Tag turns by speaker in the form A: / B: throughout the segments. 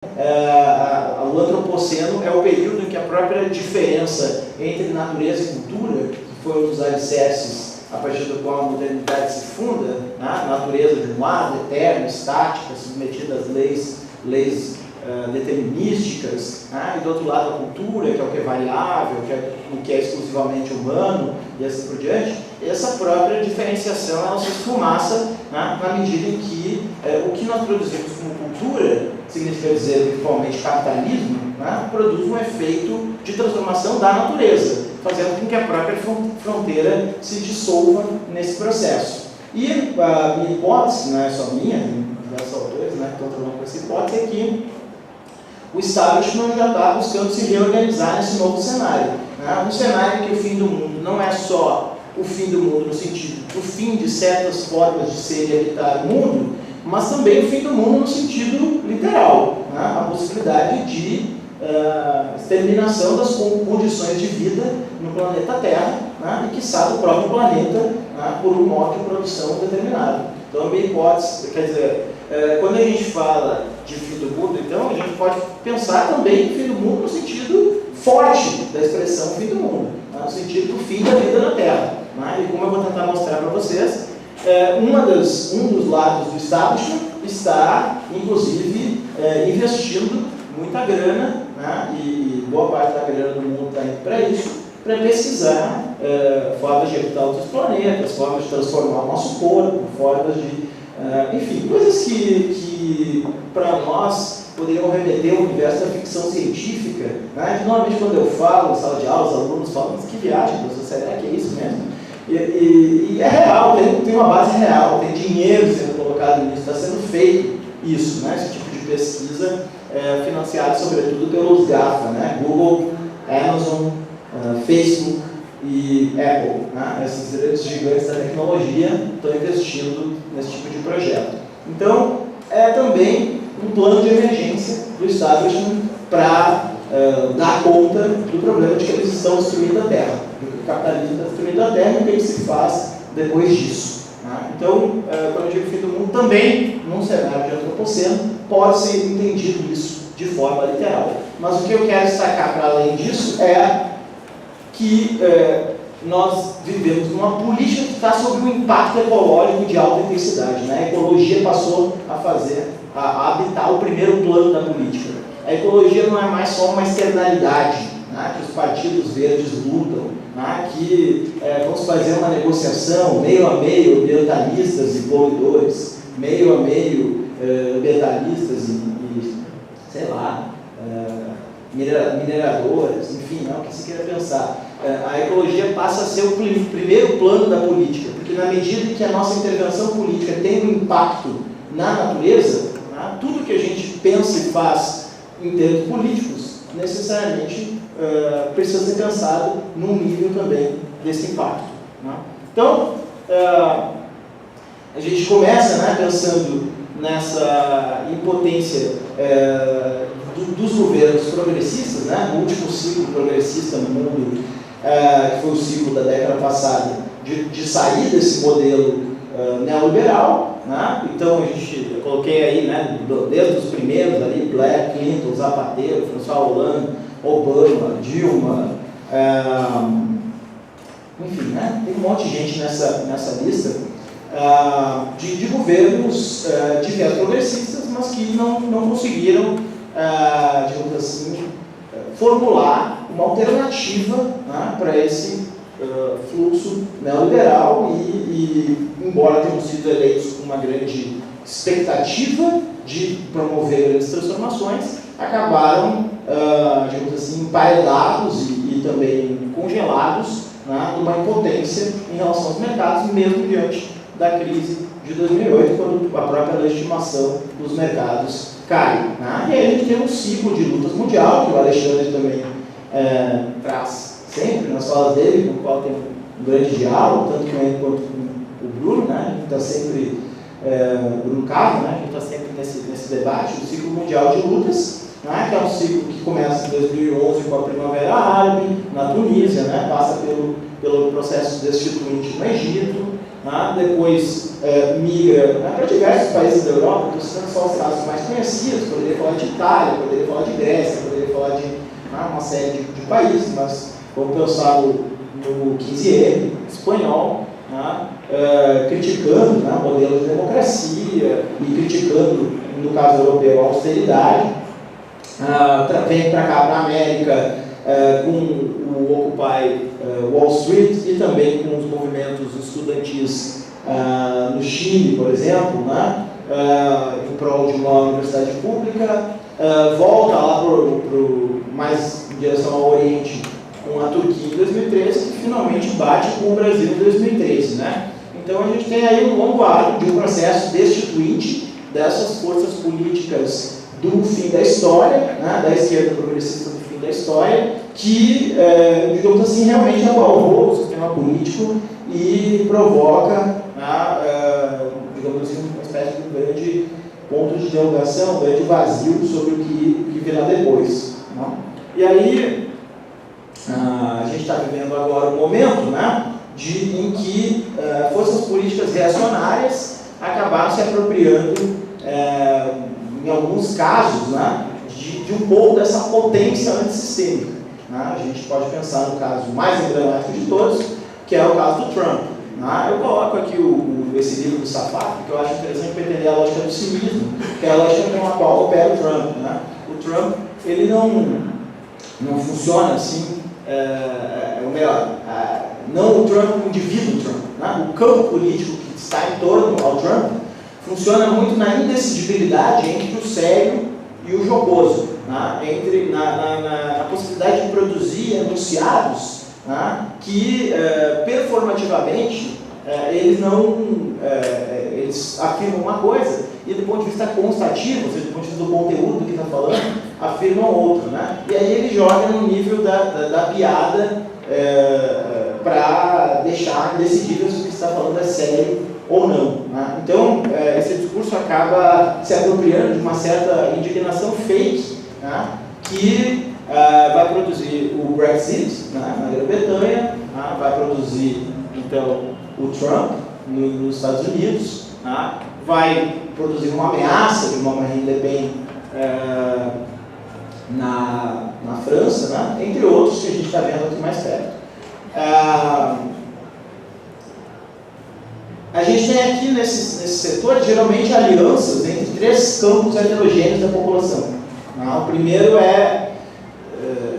A: O antropoceno é o período em que a própria diferença entre natureza e cultura, que foi um dos alicerces a partir do qual a modernidade se funda, né? A natureza de um lado, eterna, estática, submetida às leis determinísticas, né? E do outro lado a cultura, que é o que é variável, o que é exclusivamente humano, e assim por diante. Essa própria diferenciação ela se esfumaça, né? Na medida em que o que nós produzimos como cultura, significa dizer principalmente capitalismo, né? Produz um efeito de transformação da natureza, fazendo com que a própria fronteira se dissolva nesse processo. E a minha hipótese, não é só minha, tem diversos autores, né, que estão trabalhando com essa hipótese, é que o establishment já está buscando se reorganizar nesse novo cenário. Né? Um cenário em que o fim do mundo não é só o fim do mundo no sentido do fim de certas formas de ser e habitar o mundo, mas também o fim do mundo no sentido literal, né? A possibilidade de exterminação das condições de vida no planeta Terra, né? E quiçá do próprio planeta, né? Por um modo de produção determinado. Então, a minha hipótese, quer dizer, quando a gente fala de fim do mundo, então a gente pode pensar também em fim do mundo no sentido forte da expressão fim do mundo, né? No sentido do fim da vida na Terra, né? E como eu vou tentar mostrar para vocês, um dos lados do establishment está, inclusive, investindo muita grana, né? E boa parte da grana do mundo está indo para isso, para pesquisar formas de habitar outros planetas, formas de transformar o nosso corpo, formas de... enfim, coisas que para nós poderiam remeter ao universo da ficção científica, né? Normalmente quando eu falo em sala de aula, os alunos falam, mas que viagem, professor, será que é isso mesmo? E é real, tem uma base real, tem dinheiro sendo colocado nisso, está sendo feito isso, né? Esse tipo de pesquisa financiado sobretudo pelos GAFA, né? Google, Amazon, Facebook e Apple, né? Esses grandes gigantes da tecnologia estão investindo nesse tipo de projeto. Então, é também um plano de emergência do establishment para dar conta do problema de que eles estão destruindo a Terra. O capitalismo está destruindo a Terra e o que se faz depois disso. Né? Então, quando eu digo fim do mundo, também, num cenário de antropoceno, pode ser entendido isso de forma literal. Mas o que eu quero destacar para além disso é que nós vivemos numa política que está sob um impacto ecológico de alta intensidade. Né? A ecologia passou a habitar o primeiro plano da política. A ecologia não é mais só uma externalidade, né, que os partidos verdes lutam, né, que vamos fazer uma negociação meio a meio, ambientalistas e poluidores, meio a meio ambientalistas e sei lá, mineradoras, enfim, não, o que se queira pensar. A ecologia passa a ser o primeiro plano da política, porque na medida em que a nossa intervenção política tem um impacto na natureza, né, tudo que a gente pensa e faz em termos políticos, necessariamente precisa ser pensado num nível também desse impacto. Né? Então, a gente começa, né, pensando nessa impotência dos governos progressistas, né, o último ciclo progressista no mundo, que foi o ciclo da década passada, de sair desse modelo neoliberal. Né? Então, eu coloquei aí, né, desde os primeiros ali, Blair, Clinton, Zapatero, François Hollande, Obama, Dilma, enfim, né? Tem um monte de gente nessa lista de governos de viés progressistas, mas que não conseguiram, digamos assim, formular uma alternativa, né, para esse fluxo neoliberal e, embora tenham sido eleitos com uma grande expectativa de promover grandes transformações, acabaram, digamos assim, emparedados e também congelados, né, numa impotência em relação aos mercados, mesmo diante da crise de 2008, quando a própria legitimação dos mercados cai. Né? E aí a gente tem um ciclo de lutas mundial, que o Alexandre também traz sempre nas falas dele, com o qual tem um grande diálogo, tanto com ele quanto com o Bruno, né? A gente está sempre, o Bruno Cavo, né? A gente está sempre nesse debate, o ciclo mundial de lutas, né? Que é um ciclo que começa em 2011 com a Primavera Árabe, na Tunísia, né? Passa pelo processo destituinte no Egito, né? Depois migra, né, para diversos países da Europa. Estou citando só os casos mais conhecidos. Poderia falar de Itália, poderia falar de Grécia, poderia falar de uma série de países, mas vamos pensar no 15M espanhol, né, criticando, né, o modelo de democracia e criticando, no caso europeu, a austeridade. Vem para cá, para a América, com o Occupy Wall Street e também com os movimentos estudantis no Chile, por exemplo, né, em prol de uma universidade pública. Volta lá mais em direção ao Oriente com a Turquia em 2013, que finalmente bate com o Brasil em 2013. Né? Então a gente tem aí um longo arco de um processo destituinte dessas forças políticas do fim da história, né, da esquerda progressista do fim da história, que, digamos assim, realmente abalrou o sistema político e provoca, digamos assim, uma espécie de um grande ponto de interrogação, um grande vazio sobre o que virá depois. Né? E aí, a gente está vivendo agora um momento, né, em que forças políticas reacionárias acabaram se apropriando, em alguns casos, né, de um pouco dessa potência antissistêmica. Né? A gente pode pensar no caso mais emblemático de todos, que é o caso do Trump. Né? Eu coloco aqui esse livro do Safar, porque eu acho interessante para entender a lógica do cinismo, que é a lógica com a qual opera o Trump. Né? O Trump, ele não funciona assim, ou melhor, não o Trump, o indivíduo Trump. Né? O campo político que está em torno ao Trump funciona muito na indecidibilidade entre o sério e o jocoso, né? Entre na possibilidade de produzir enunciados, né, que performativamente eles afirmam uma coisa e do ponto de vista constativo, ou seja, do ponto de vista do conteúdo que está falando, afirmam outra. Né? E aí ele joga no nível da piada para deixar indecidível se o que está falando é sério ou não. Né? Então, esse discurso acaba se apropriando de uma certa indignação fake, né, que vai produzir o Brexit, né, na Grã-Bretanha, né, vai produzir, então, o Trump nos Estados Unidos, né, vai produzir uma ameaça de uma Marine Le Pen na França, né, entre outros que a gente está vendo aqui mais perto. A gente tem aqui nesse setor, geralmente, alianças entre três campos heterogêneos da população. O primeiro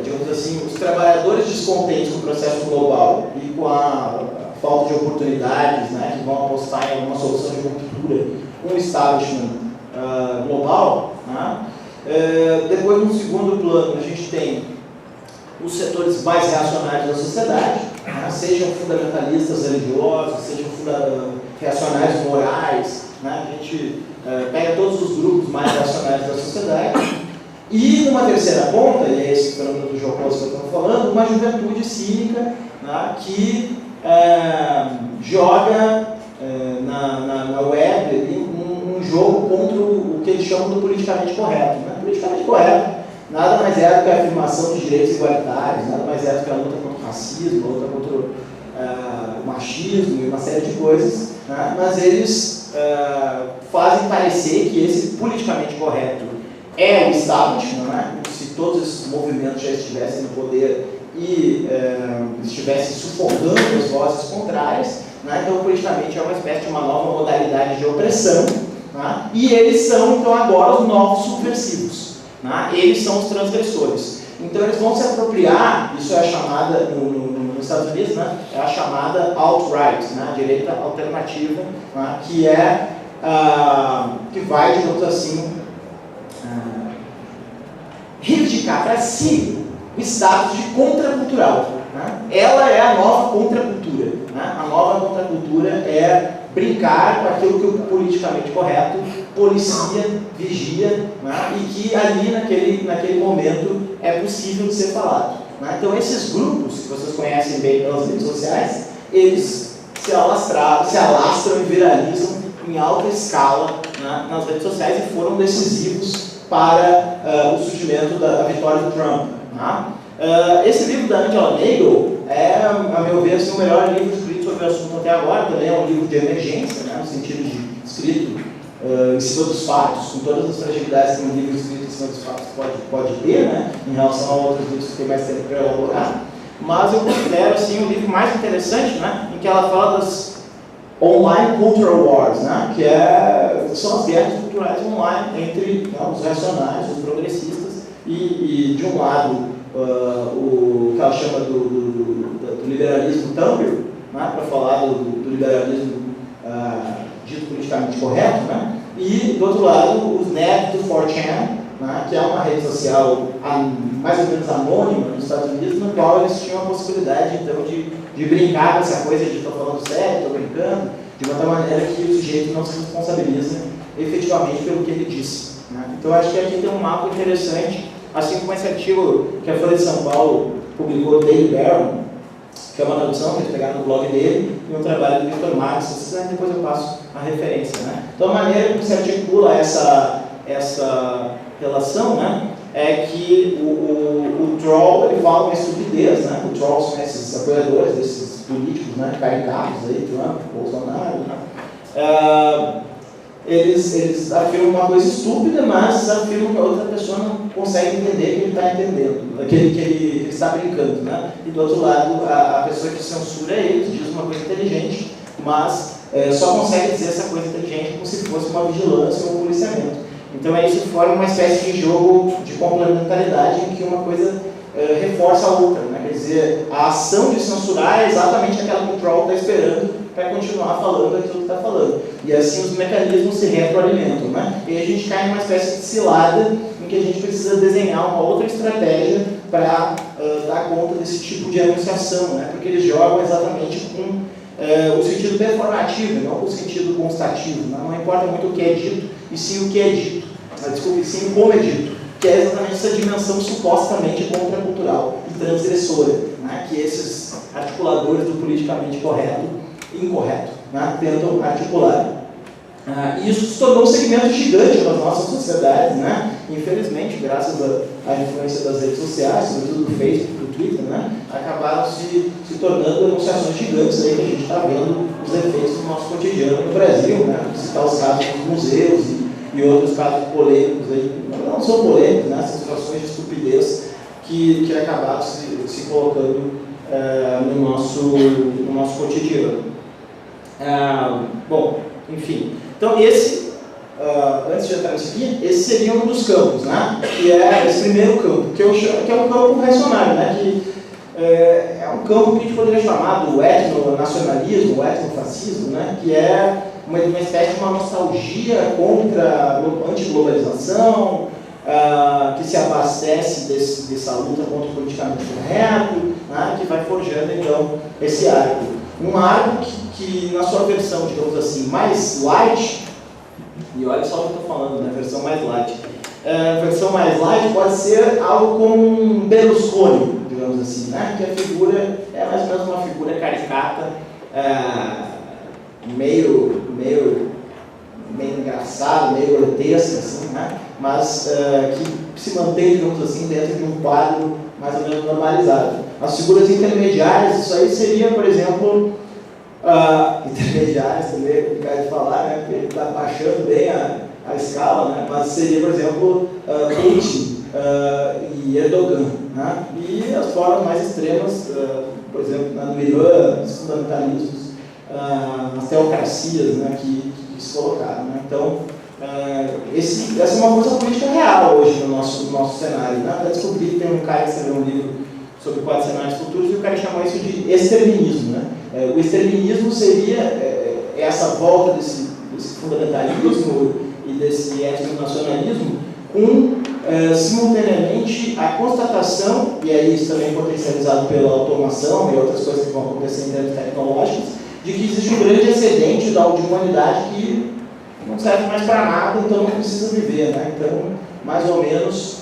A: digamos assim, os trabalhadores descontentes com o processo global e com a falta de oportunidades, né, que vão apostar em alguma solução de ruptura com o establishment global. Né? Depois, no segundo plano, a gente tem os setores mais reacionários da sociedade, né, sejam fundamentalistas religiosos, sejam reacionários morais, né, a gente pega todos os grupos mais reacionários da sociedade. E numa terceira ponta, e é esse fenômeno do jocoso que eu estou falando, uma juventude cínica, né, que joga na web um jogo contra o que eles chamam do politicamente correto. Né? Politicamente correto nada mais é do que a afirmação de direitos igualitários, nada mais é do que a luta contra o racismo, a luta contra o machismo e uma série de coisas, né? Mas eles fazem parecer que esse politicamente correto é o establishment, né? Como se todos esses movimentos já estivessem no poder e estivessem sufocando as vozes contrárias, né? Então, politicamente é uma espécie de uma nova modalidade de opressão, né? E eles são, então, agora os novos subversivos, né? Eles são os transgressores. Então, eles vão se apropriar, isso é a chamada, nos Estados Unidos, né? É a chamada alt-right, né? A direita alternativa, né? Que vai, digamos assim, reivindicar para si o status de contracultural. Né? Ela é a nova contracultura. Né? A nova contracultura é brincar com aquilo que o politicamente correto policia, vigia, né? E que ali naquele momento é possível de ser falado. Né? Então esses grupos, que vocês conhecem bem pelas redes sociais, eles se alastram e viralizam em alta escala, né, nas redes sociais e foram decisivos para o surgimento da vitória do Trump. Né? Esse livro da Angela Nagle é, a meu ver, assim, o melhor livro escrito sobre sobre o assunto até agora, também é um livro de emergência, né, no sentido de escrito em cima dos fatos, com todas as fragilidades que um livro escrito em cima dos fatos pode ter, né, em relação a outros livros que tem mais tempo para elaborar. Mas eu considero assim, o livro mais interessante, né, em que ela fala das online cultural wars, né, que são as guerras culturais online entre, né, os racionais, os progressistas, e de um lado o que ela chama do liberalismo Tumblr, né, para falar do liberalismo dito politicamente correto, né, e do outro lado os nerds do 4chan, né, que é uma rede social mais ou menos anônima nos Estados Unidos, no qual eles tinham a possibilidade então de brincar com essa coisa de estou falando sério, estou brincando, de uma tal maneira que o sujeito não se responsabiliza efetivamente pelo que ele disse, né. Então acho que aqui tem um mapa interessante, assim como esse artigo que a Folha de São Paulo publicou, Daily Barron, que é uma tradução que eles pegaram no blog dele, e um trabalho do Victor Marx, se vocês quiserem depois eu passo a referência, né. Então a maneira como se articula essa relação, né, é que o troll, ele fala uma estupidez, né, o troll são esses apoiadores desses políticos, né, caricatos aí, Trump, Bolsonaro, né, eles afirmam uma coisa estúpida, mas afirmam que a outra pessoa não consegue entender que ele está entendendo, que ele está brincando, né, e do outro lado, a pessoa que censura eles diz uma coisa inteligente, mas só consegue dizer essa coisa inteligente como se fosse uma vigilância ou um policiamento. Então isso forma uma espécie de jogo de complementaridade em que uma coisa reforça a outra, né? Quer dizer, a ação de censurar é exatamente aquela que o troll está esperando para continuar falando aquilo que está falando. E assim os mecanismos se retroalimentam, né? E a gente cai em uma espécie de cilada em que a gente precisa desenhar uma outra estratégia para dar conta desse tipo de anunciação, né? Porque eles jogam exatamente com o sentido performativo, não com o sentido constativo, né? Não importa muito o que é dito, e sim o que é dito, desculpe, sim como é dito, que é exatamente essa dimensão supostamente contracultural e transgressora, né? Que esses articuladores do politicamente correto e incorreto, né, tentam articular. E isso se tornou um segmento gigante nas nossas sociedades, né? Infelizmente, graças à influência das redes sociais, sobretudo do Facebook, do Twitter, né, acabaram se tornando enunciações gigantes aí que a gente está vendo os efeitos do nosso cotidiano no Brasil, né? Citar os casos dos museus e outros casos polêmicos aí, não são polêmicos, né? São situações de estupidez que acabaram se colocando no nosso cotidiano. Bom, enfim. Então antes de entrar nisso aqui, esse seria um dos campos, né? Que é esse primeiro campo, que eu chamo, que é o campo reacionário, né? Que é um campo que a gente poderia chamar do etnonacionalismo, o etnofascismo, né? Que é uma espécie de uma nostalgia contra a antiglobalização, que se abastece dessa luta contra o politicamente correto, né? Que vai forjando então esse arco. Um arco que na sua versão, digamos assim, mais light, e olha só o que eu estou falando, né? Versão mais light. A versão mais light pode ser algo como um Berlusconi, digamos assim, né? Que a figura é mais ou menos uma figura caricata, meio engraçada, meio grotesca, assim, né? Mas que se mantém, digamos assim, dentro de um quadro mais ou menos normalizado. As figuras intermediárias, isso aí seria, por exemplo, intermediárias, também é complicado de falar, né? Porque ele está baixando bem a escala, né? Mas seria, por exemplo, Putin e Erdogan, né? E as formas mais extremas, por exemplo, no Irã, os fundamentalismos, as teocracias, né? que se colocaram, né? Então, essa é uma força política real hoje no nosso cenário, né? Para descobrir, tem um cara que escreveu um livro sobre 4 cenários futuros e o cara chamou isso de exterminismo, né? O exterminismo seria essa volta desse fundamentalismo e desse etnonacionalismo com, simultaneamente, a constatação, e aí isso também potencializado pela automação e outras coisas que vão acontecer em termos tecnológicos, de que existe um grande excedente de humanidade que não serve mais para nada, então não precisa viver, né? Então, mais ou menos,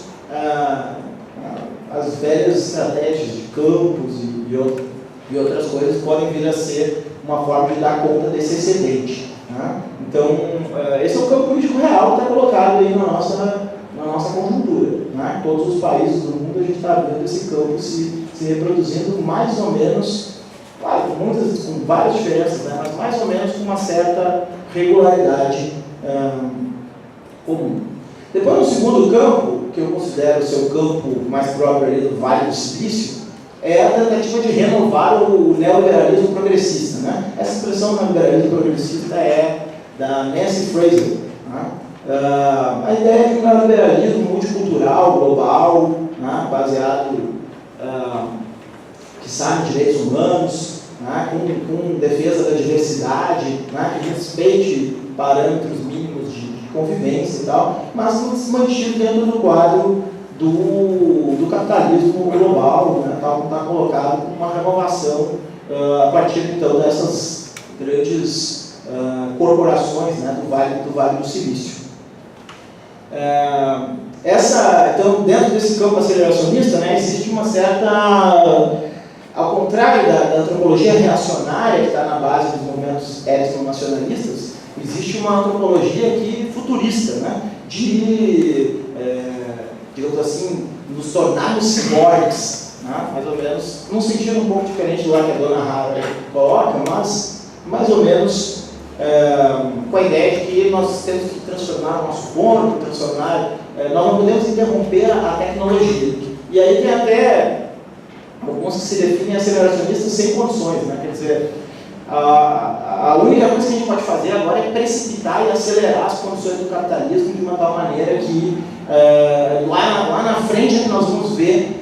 A: as velhas estratégias de campos e outras coisas podem vir a ser uma forma de dar conta desse excedente, né? Então, esse é o campo político real que está colocado aí na nossa conjuntura, né? Todos os países do mundo a gente está vendo esse campo se reproduzindo mais ou menos, claro, com com várias diferenças, né, mas mais ou menos com uma certa regularidade comum. Depois, no segundo campo, que eu considero ser o campo mais próprio ali do Vale do Silício, é a tentativa de renovar o neoliberalismo progressista. Né? Essa expressão neoliberalismo progressista é da Nancy Fraser. Né? A ideia de um neoliberalismo multicultural, global, né? Baseado que sabe direitos humanos, né? com defesa da diversidade, né? Que respeite parâmetros mínimos de convivência e tal, mas mantido dentro do quadro do capitalismo global, né? Está colocado como uma renovação a partir então dessas grandes corporações, né? do Vale do Silício. Então, dentro desse campo aceleracionista, né, existe uma certa, ao contrário da antropologia reacionária que está na base dos movimentos etnonacionalistas, existe uma antropologia que futurista, né, digamos assim, nos tornarmos ciborgues, né, mais ou menos, num sentido um pouco diferente do que a dona Hara coloca, mas mais ou menos com a ideia de que nós temos que transformar o nosso corpo, nós não podemos interromper a tecnologia. E aí tem até alguns que se definem aceleracionistas sem condições, né? Quer dizer, a única coisa que a gente pode fazer agora é precipitar e acelerar as condições do capitalismo de uma tal maneira que lá na frente é que nós vamos ver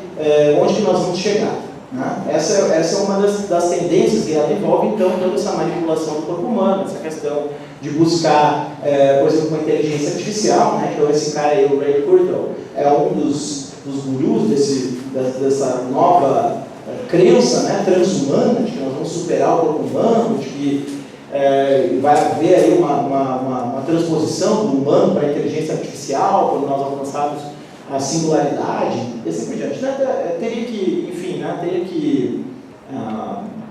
A: onde que nós vamos chegar. Né? Essa é uma das tendências, e ela envolve então toda essa manipulação do corpo humano, essa questão de buscar, por exemplo, uma inteligência artificial, né? Então esse cara aí, o Ray Kurzweil, é um dos gurus dessa nova crença, né, transhumana, de que nós vamos superar o corpo humano, de que vai haver aí uma transposição do humano para a inteligência artificial, quando nós alcançarmos a singularidade, e assim por diante. Teria que, enfim, né, teria que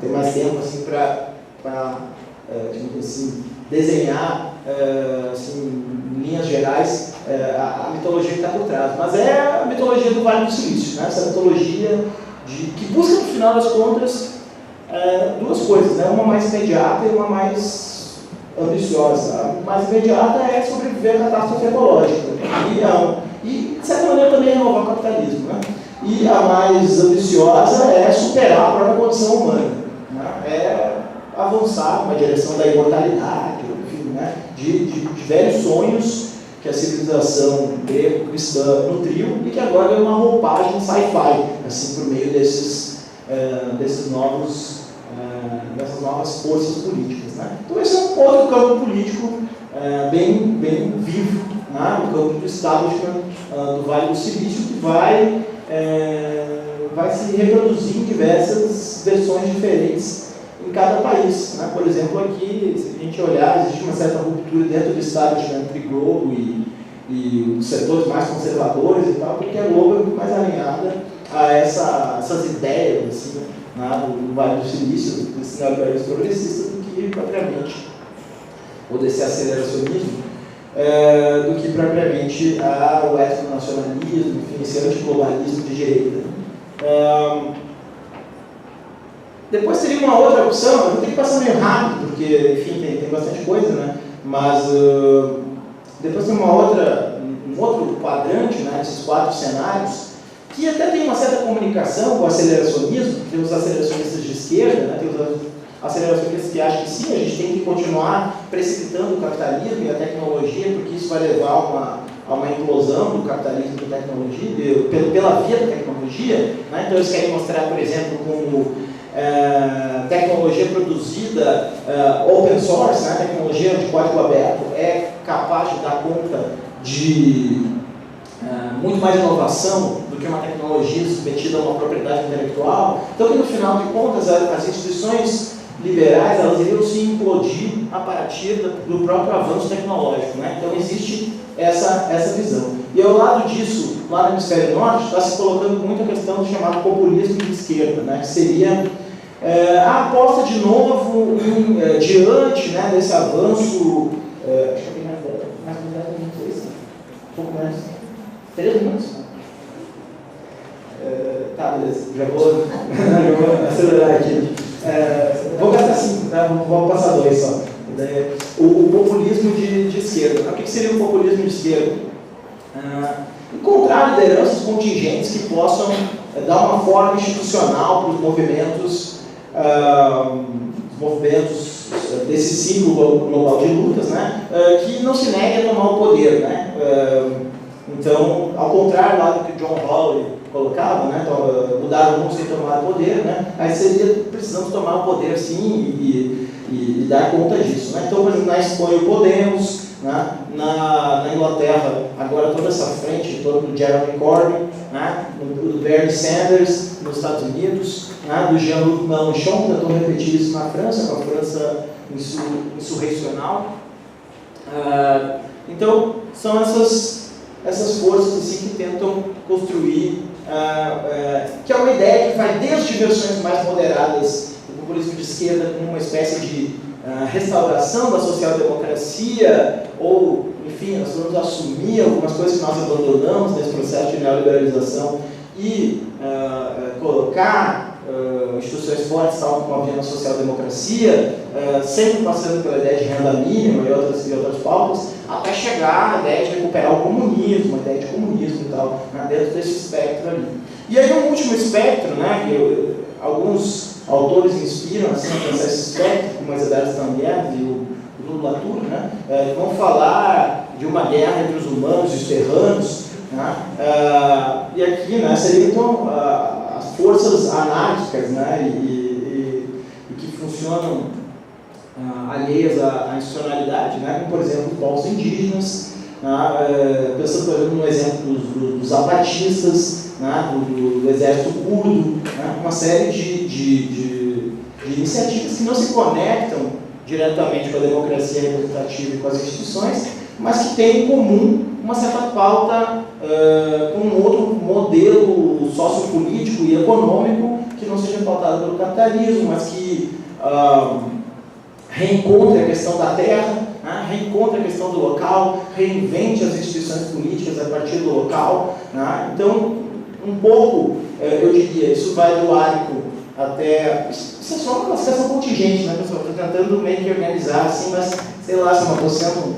A: ter mais tempo assim, para digamos assim, desenhar assim, em linhas gerais a mitologia que está por trás. Mas é a mitologia do Vale do Silício, né? Essa mitologia que busca, no final das contas, duas coisas, né? Uma mais imediata e uma mais ambiciosa. A mais imediata é sobreviver à catástrofe ecológica. E, de certa maneira, também renovar o capitalismo. Né? E a mais ambiciosa é superar a própria condição humana. Né? É avançar numa direção da imortalidade, enfim, né? de velhos sonhos que a civilização greco-cristã nutriu e que agora é uma roupagem sci-fi, assim, por meio dessas novas forças políticas. Né? Então esse é um outro campo político bem vivo, né? O campo do establishment do Vale do Silício, que vai se reproduzir em diversas versões diferentes em cada país. Né? Por exemplo, aqui, se a gente olhar, existe uma certa ruptura dentro do establishment entre Globo e os setores mais conservadores e tal, porque a Globo é muito mais alinhada a essas ideias assim, né, do Vale do Silício, desse neoliberalismo progressista, do que propriamente, ou desse aceleracionismo, do que propriamente o etnonacionalismo, enfim, esse antiglobalismo de direita. Depois teria uma outra opção, eu vou ter que passar meio rápido, porque, enfim, tem bastante coisa, né? Mas depois tem um outro quadrante, né, desses 4 cenários, que até tem uma certa comunicação com o aceleracionismo. Tem os aceleracionistas de esquerda, né, tem os aceleracionistas que acham que sim, a gente tem que continuar precipitando o capitalismo e a tecnologia, porque isso vai levar a uma implosão do capitalismo e da tecnologia, pela via da tecnologia. Né? Então eles querem mostrar, por exemplo, como tecnologia produzida open source, né? Tecnologia de código aberto, é capaz de dar conta de muito mais inovação do que uma tecnologia submetida a uma propriedade intelectual. Então, que no final de contas, as instituições liberais, elas iriam se implodir a partir do próprio avanço tecnológico. Né? Então, existe essa visão. E ao lado disso, lá no hemisfério norte, está se colocando muito a questão do chamado populismo de esquerda, né? Que seria a aposta de novo diante, né, desse avanço. Acho que tem mais 10 minutos, um pouco mais. 3 minutos? Tá, beleza. Já vou acelerar aqui. tá? Vamos passar dois só. O populismo de esquerda. O que seria o populismo de esquerda? Encontrar lideranças contingentes que possam dar uma forma institucional para os movimentos desse ciclo global de lutas, né, que não se negue a tomar o poder, né. Então, ao contrário lá do que John Hawley colocava, né, mudar o mundo sem tomar o poder, né, aí seria precisamos tomar o poder sim e dar conta disso, né. Então, por exemplo, na Espanha o Podemos, né, na Inglaterra agora toda essa frente em torno do Jeremy Corbyn, né, do Bernie Sanders nos Estados Unidos, né, do Jean-Luc Mélenchon, que tentou repetir isso na França, com a França insurrecional. Então, são essas forças assim, que tentam construir, que é uma ideia que vai desde versões mais moderadas do populismo de esquerda, como uma espécie de restauração da social-democracia, ou, enfim, nós vamos assumir algumas coisas que nós abandonamos nesse processo de neoliberalização e colocar instituições fortes, tal como havia na social-democracia, sempre passando pela ideia de renda mínima e outras pautas, até chegar à ideia de recuperar o comunismo, a ideia de comunismo e tal, né, dentro desse espectro ali. E aí um último espectro, né, que alguns autores inspiram assim, a pensar esse espectro, como a Isabella Stambiev e o Lula Latour, né, vão falar de uma guerra entre os humanos e os terranos, né, e aqui, né, seriam então as forças anárquicas, né, e que funcionam alheias à institucionalidade, né, como por exemplo os povos indígenas, pensando por exemplo no exemplo dos zapatistas, né, do exército curdo, né, uma série de iniciativas que não se conectam diretamente com a democracia representativa e com as instituições, mas que têm em comum uma certa pauta com um outro modelo sociopolítico e econômico que não seja pautado pelo capitalismo, mas que reencontre a questão da terra, né, reencontre a questão do local, reinvente as instituições políticas a partir do local, né. Então, um pouco, eu diria, isso vai do árico até... Isso é só uma classificação contingente, né, pessoal? Estou tentando meio que organizar assim, mas sei lá, se eu estou sendo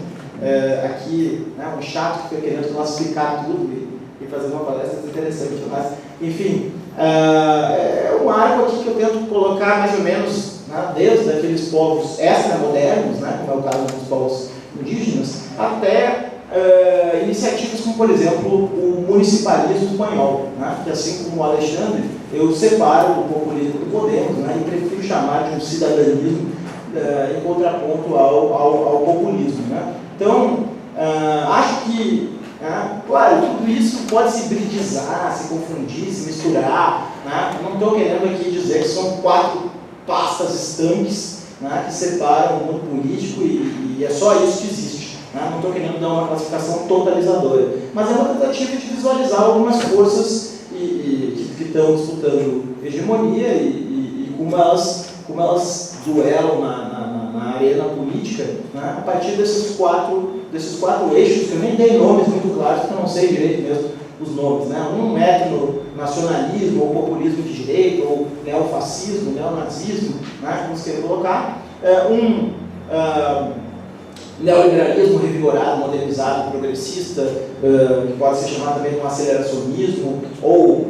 A: aqui, né, um chato que fica querendo classificar tudo e fazer uma palestra interessante, mas, enfim, é um arco aqui que eu tento colocar mais ou menos, né, desde aqueles povos extramodernos, né, como é o caso dos povos indígenas, até iniciativas como, por exemplo, o municipalismo espanhol, né, que assim como o Alexandre, eu separo o populismo do Podemos, né, e prefiro chamar de um cidadanizo em contraponto ao populismo, né. Então, acho que, claro, tudo isso pode se hibridizar, se confundir, se misturar, né. Não estou querendo aqui dizer que são 4 pastas estanques, né, que separam o mundo político e é só isso que existe. Né. Não estou querendo dar uma classificação totalizadora, mas é uma tentativa de visualizar algumas forças que estão disputando hegemonia e como elas duelam na arena política, né, a partir desses quatro eixos, que eu nem dei nomes muito claros, porque eu não sei direito mesmo os nomes, né? Um etnonacionalismo, ou populismo de direita, ou neofascismo, neonazismo, né, como se queira colocar, neoliberalismo revigorado, modernizado, progressista, que pode ser chamado também de um aceleracionismo, ou